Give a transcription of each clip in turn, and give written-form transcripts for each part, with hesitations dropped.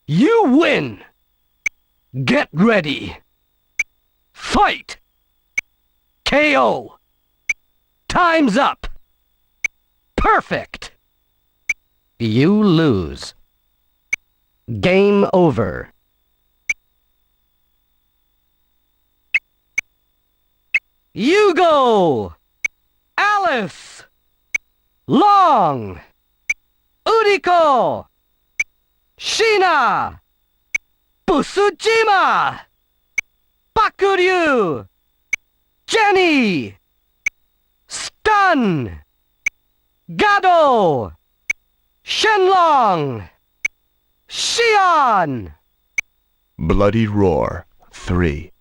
You win! Get ready! Fight! KO! Time's up! Perfect! You lose. Game over. You go! Alice! Long! Uriko! Shina! Busujima! Bakuryu! Jenny! Stun! Gado! Shenlong! Xian! Bloody Roar 3.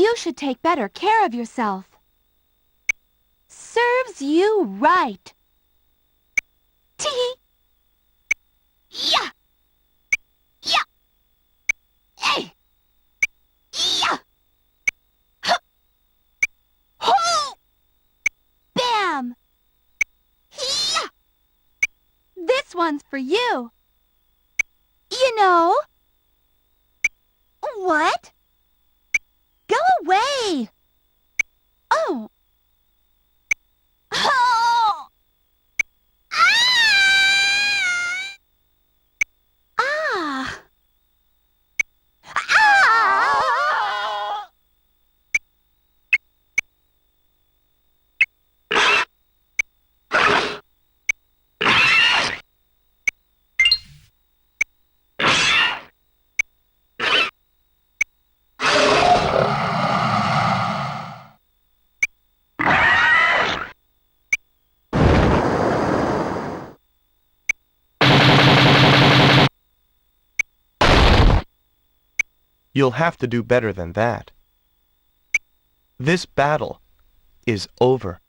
You should take better care of yourself. Serves you right. Tee. Yeah. Yeah. Hey. Yeah. Huh. Ho. Bam. Yeah. This one's for you. You know. What? Go away. Oh. Oh. Ah! Ah! You'll have to do better than that. This battle is over.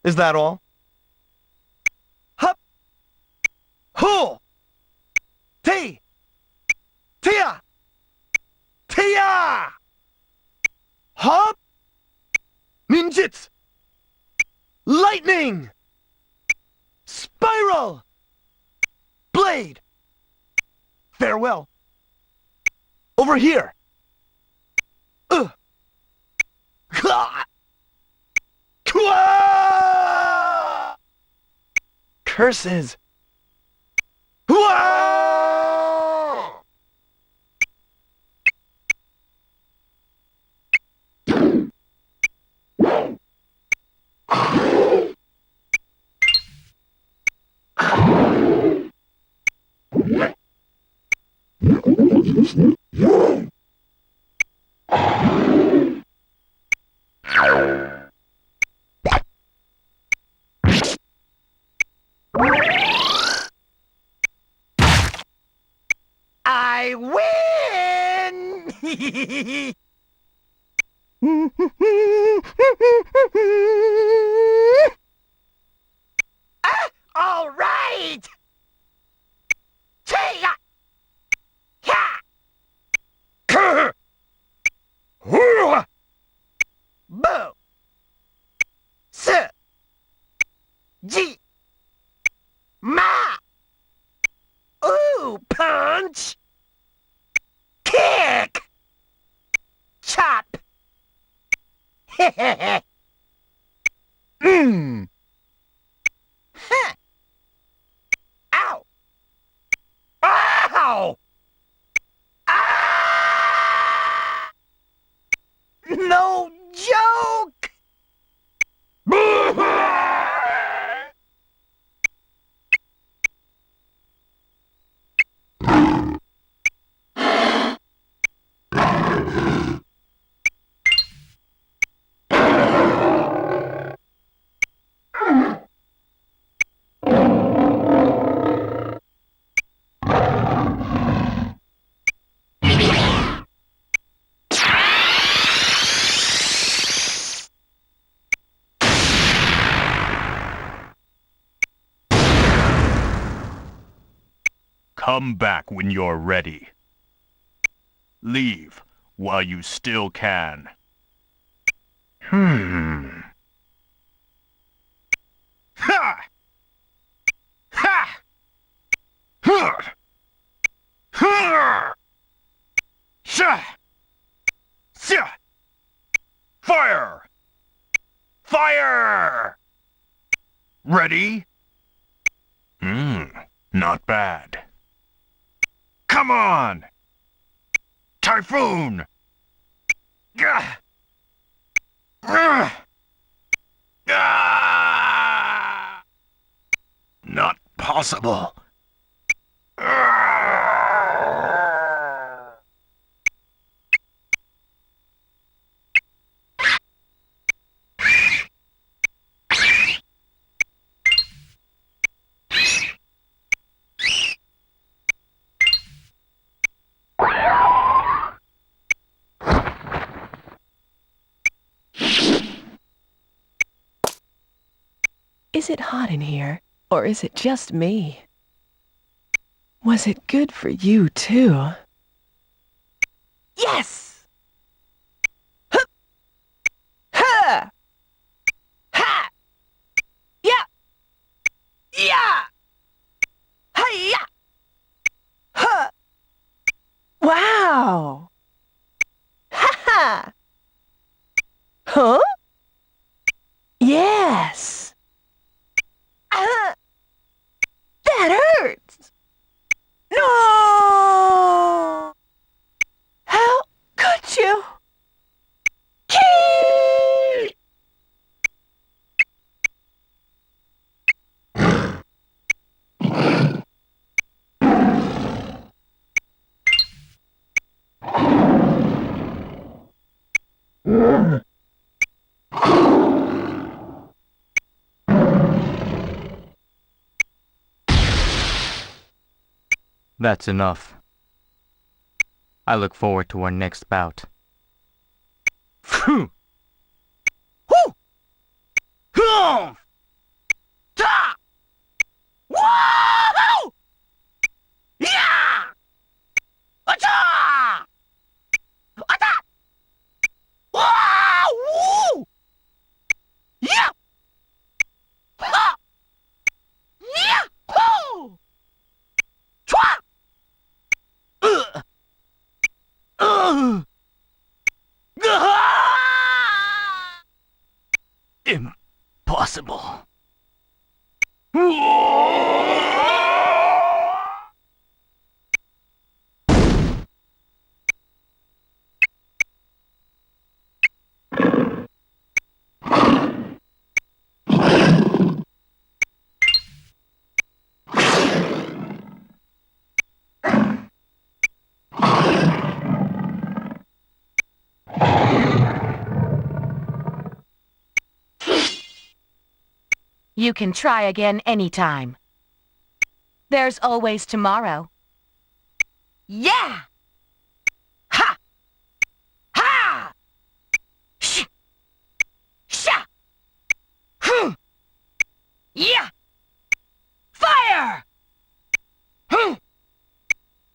Is that all? Hup! Ho! Ti! Tia! Tia! Hop! Ninjutsu! Lightning! Spiral! Blade! Farewell! Over here! Ka! Kwa! Curses! Whoa! I win! All right! Tia! Ha! Boo! S! G! Ma! Ooh, punch! Kick! Chop! Mmm! Huh! Ow! Ow! Ah! No joke! Come back when you're ready. Leave while you still can. Ha! Ha! Huh! Huh! Sha! Sha! Fire! Fire! Ready? Not bad. Come on! Typhoon! Gah! Ah! Not possible. Is it hot in here, or is it just me? Was it good for you, too? Yes! Hup! Ha! Ha! Yeah! Yeah! Hi-ya! Ha! Wow! Ha-ha! Huh? Yes! That hurts! No! How could you? Kee! That's enough. I look forward to our next bout. Phew! Whoo! Humph! Ta! Whoa! Yeah! Acha! Ata! Wow! Woo! Yeah! Ha! Yeah! Ho! Chwa! Ah! Impossible. You can try again anytime. There's always tomorrow. Yeah! Ha! Ha! Sh! Sha! Huh! Yeah! Fire! Huh!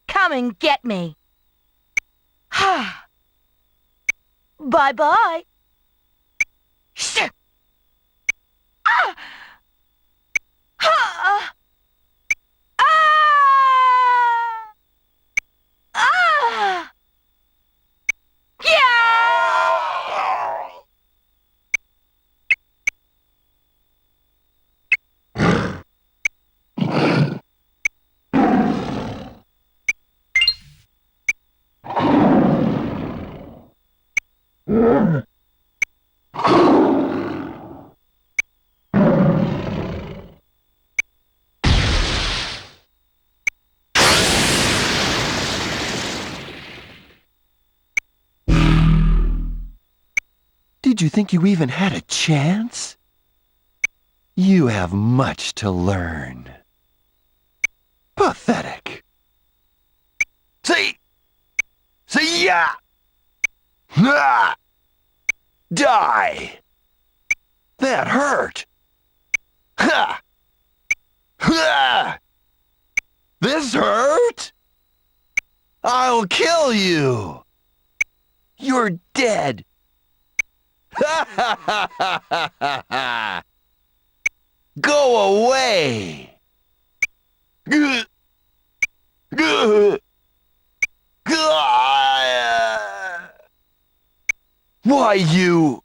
Come and get me. Ha! Bye-bye. Sh! Ah! Ha! Ah! Ah! Yeah! Did you think you even had a chance? You have much to learn. Pathetic. See ya! Ah! Die! That hurt! Ha! Ha! This hurt? I'll kill you! You're dead! Go away! Why, you...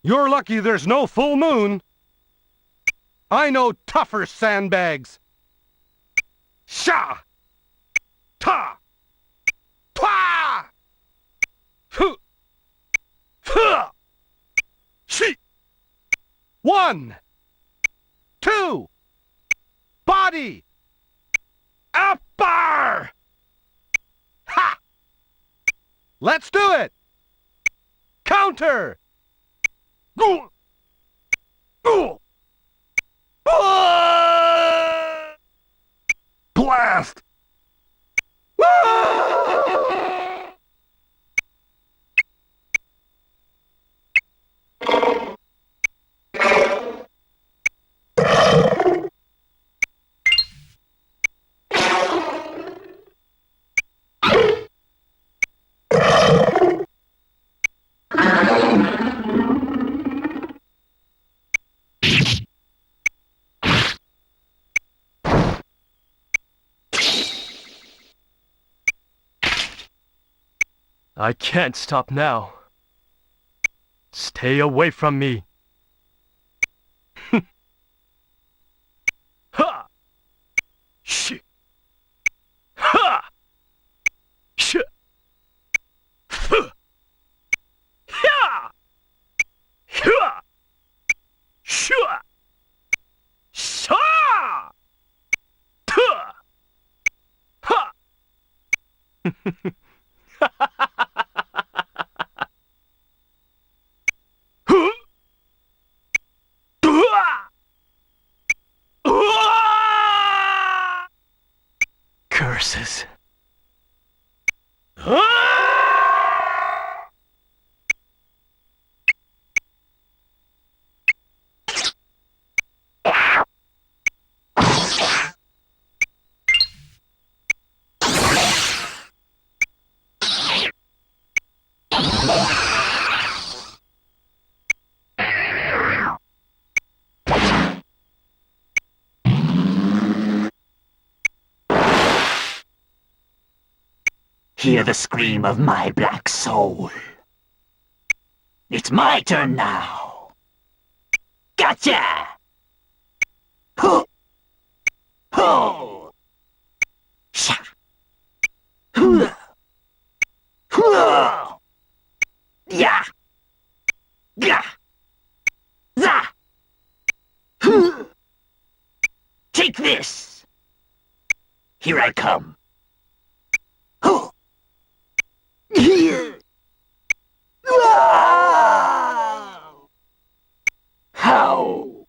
You're lucky there's no full moon. I know tougher sandbags. Sha! Ta! Twa! Hu! Huh! She! 1, 2, body, upper! Ha! Let's do it! Counter! Go! Go! Blast! I can't stop now. Stay away from me. Ha! Sh! Ha! Sh! Th! Ha! Ha! Sh! Sha! T! Ha! Curses. Hear the scream of my black soul. It's my turn now. Gotcha! Ho! Ho! Sha! Hoo! Hoo! Ya! Ga! Za! Hoo! Take this! Here I come. Hoo! Here! How?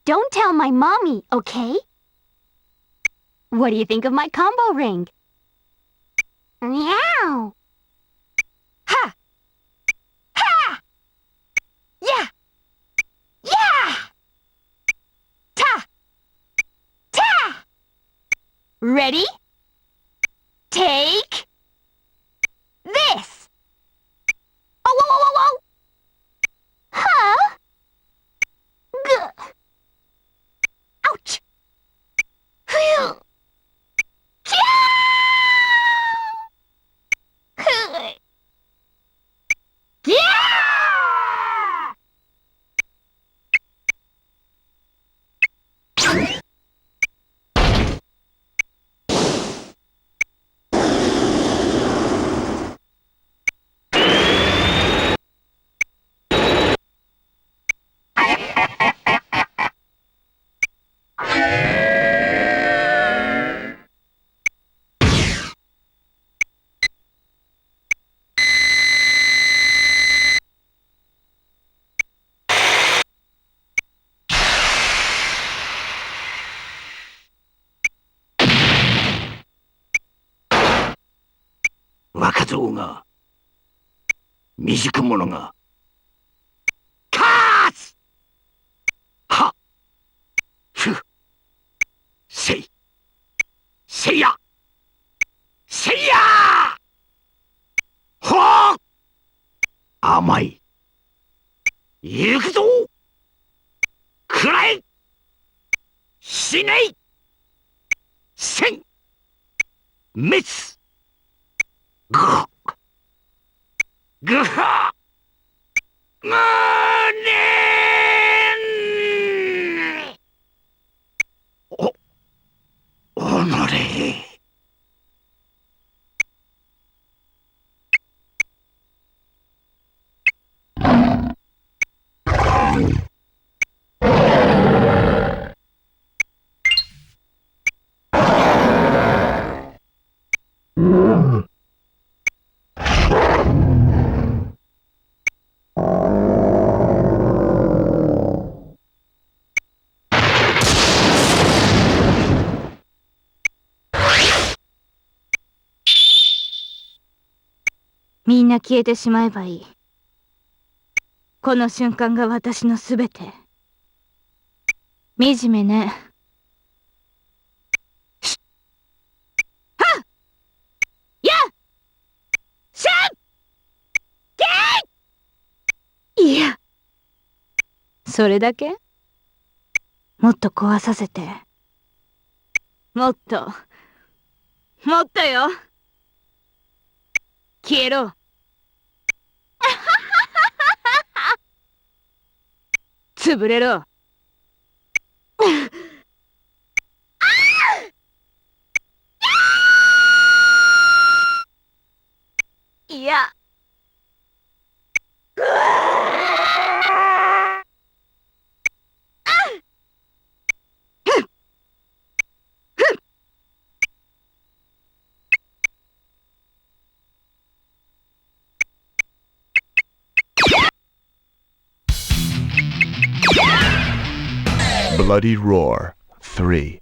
Don't tell my mommy, okay? What do you think of my combo ring? Meow! Ha! Ha! Yeah! Yeah! Ta! Ta! Ready? Take this! Oh, whoa, whoa, whoa, whoa! Huh? Gah! Ouch! Phew! Yeah! 若造が未熟者が勝つはふせいせいやせいや甘い。行くぞ。くらえ。死ねい。戦滅。ぐっぐはむねおのれ。みんな消えてしまえばいい。この瞬間が私のすべて。惨めね。はっやしゃけいや。それだけ？もっと壊させて。もっと。もっとよ。消えろ。潰れろ。いや。Bloody Roar 3.